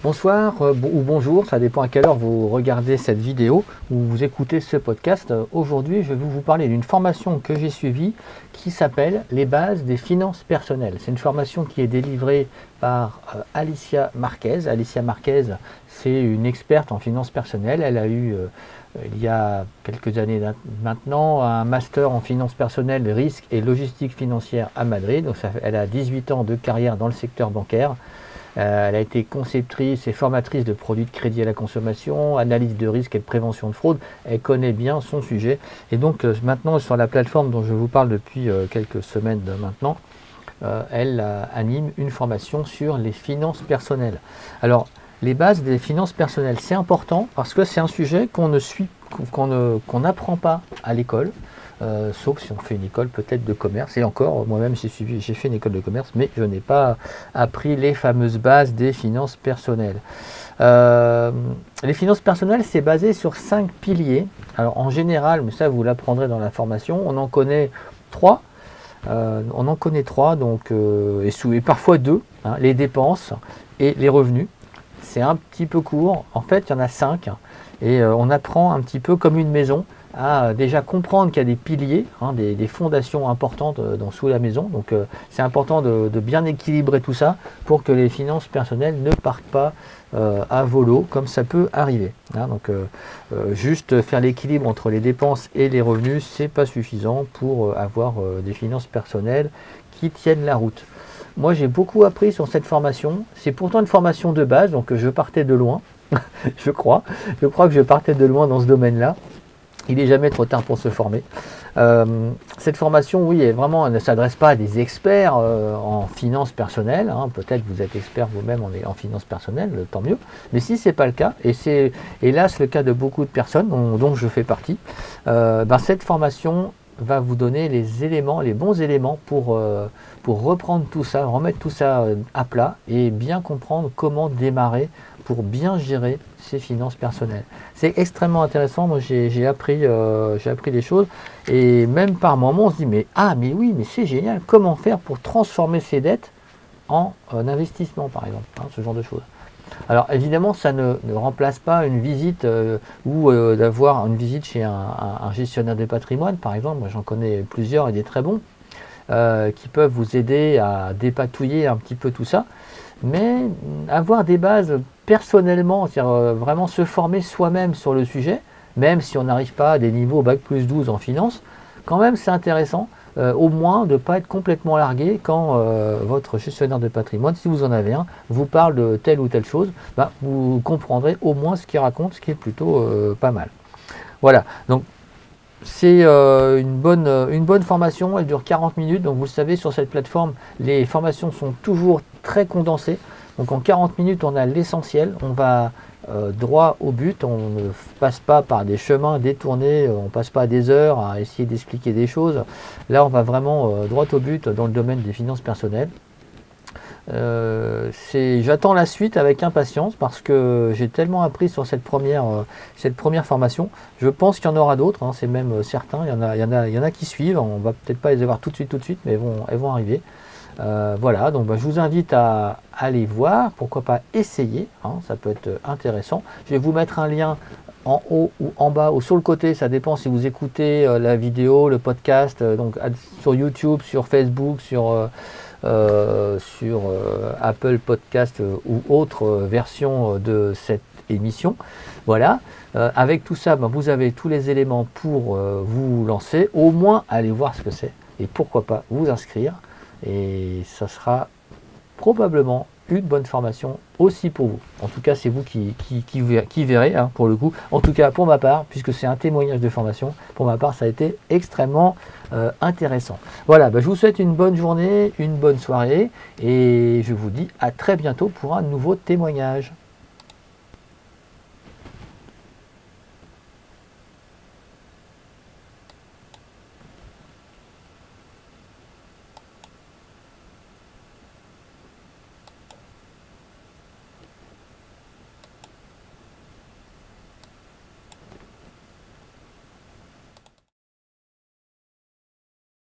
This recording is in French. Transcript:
Bonsoir ou bonjour, ça dépend à quelle heure vous regardez cette vidéo ou vous écoutez ce podcast. Aujourd'hui, je vais vous parler d'une formation que j'ai suivie qui s'appelle Les bases des finances personnelles. C'est une formation qui est délivrée par Alicia Marquez. Alicia Marquez, c'est une experte en finances personnelles. Elle a eu, il y a quelques années maintenant, un master en finances personnelles, risques et logistique financière à Madrid. Donc elle a 18 ans de carrière dans le secteur bancaire. Elle a été conceptrice et formatrice de produits de crédit à la consommation, analyse de risque et de prévention de fraude. Elle connaît bien son sujet. Et donc maintenant, sur la plateforme dont je vous parle depuis quelques semaines maintenant, elle anime une formation sur les finances personnelles. Alors, les bases des finances personnelles, c'est important parce que c'est un sujet qu'on n'apprend pas à l'école. Sauf si on fait une école peut-être de commerce, et encore, moi-même j'ai fait une école de commerce, mais je n'ai pas appris les fameuses bases des finances personnelles. Les finances personnelles, c'est basé sur 5 piliers. Alors en général, mais ça vous l'apprendrez dans la formation, on en connaît 3. Donc, et parfois 2, hein, les dépenses et les revenus. C'est un petit peu court, en fait il y en a 5, et on apprend un petit peu comme une maison à déjà comprendre qu'il y a des piliers, hein, des fondations importantes sous la maison. Donc c'est important de bien équilibrer tout ça pour que les finances personnelles ne partent pas à volo, comme ça peut arriver. Hein. Donc juste faire l'équilibre entre les dépenses et les revenus, c'est pas suffisant pour avoir des finances personnelles qui tiennent la route. Moi j'ai beaucoup appris sur cette formation. C'est pourtant une formation de base, donc je partais de loin, je crois que je partais de loin dans ce domaine-là. Il n'est jamais trop tard pour se former. Cette formation, oui, ne s'adresse pas à des experts en finances personnelles. Hein. Peut-être vous êtes expert vous-même en finances personnelles, tant mieux. Mais si ce n'est pas le cas, et c'est hélas le cas de beaucoup de personnes, dont je fais partie, cette formation va vous donner les bons éléments pour reprendre tout ça, remettre tout ça à plat et bien comprendre comment démarrer pour bien gérer ses finances personnelles. C'est extrêmement intéressant. Moi j'ai appris des choses, et même par moments on se dit mais oui, mais c'est génial, comment faire pour transformer ses dettes en investissement par exemple, hein, ce genre de choses. Alors évidemment ça ne remplace pas une visite ou d'avoir une visite chez un gestionnaire de patrimoine par exemple. Moi j'en connais plusieurs et des très bons qui peuvent vous aider à dépatouiller un petit peu tout ça, mais avoir des bases personnellement, c'est-à-dire vraiment se former soi-même sur le sujet, même si on n'arrive pas à des niveaux bac+12 en finance, quand même c'est intéressant. Au moins de ne pas être complètement largué quand votre gestionnaire de patrimoine, si vous en avez un, vous parle de telle ou telle chose, vous comprendrez au moins ce qu'il raconte, ce qui est plutôt pas mal. Voilà, donc c'est une bonne formation, elle dure 40 minutes, donc vous le savez, sur cette plateforme, les formations sont toujours très condensées. Donc en 40 minutes, on a l'essentiel, on va droit au but, on ne passe pas par des chemins détournés, on ne passe pas des heures à essayer d'expliquer des choses. Là, on va vraiment droit au but dans le domaine des finances personnelles. J'attends la suite avec impatience parce que j'ai tellement appris sur cette première formation. Je pense qu'il y en aura d'autres, hein, c'est même certain. Il y en a qui suivent. On va peut-être pas les avoir tout de suite, mais elles vont arriver. Voilà, donc je vous invite à aller voir, pourquoi pas essayer, hein, ça peut être intéressant. Je vais vous mettre un lien en haut ou en bas ou sur le côté, ça dépend si vous écoutez la vidéo, le podcast, donc sur YouTube, sur Facebook, sur Apple Podcast ou autre version de cette émission. Voilà, avec tout ça, vous avez tous les éléments pour vous lancer, au moins aller voir ce que c'est et pourquoi pas vous inscrire. Et ça sera probablement une bonne formation aussi pour vous. En tout cas, c'est vous qui verrez, hein, pour le coup. En tout cas, pour ma part, puisque c'est un témoignage de formation, pour ma part, ça a été extrêmement intéressant. Voilà, je vous souhaite une bonne journée, une bonne soirée, et je vous dis à très bientôt pour un nouveau témoignage.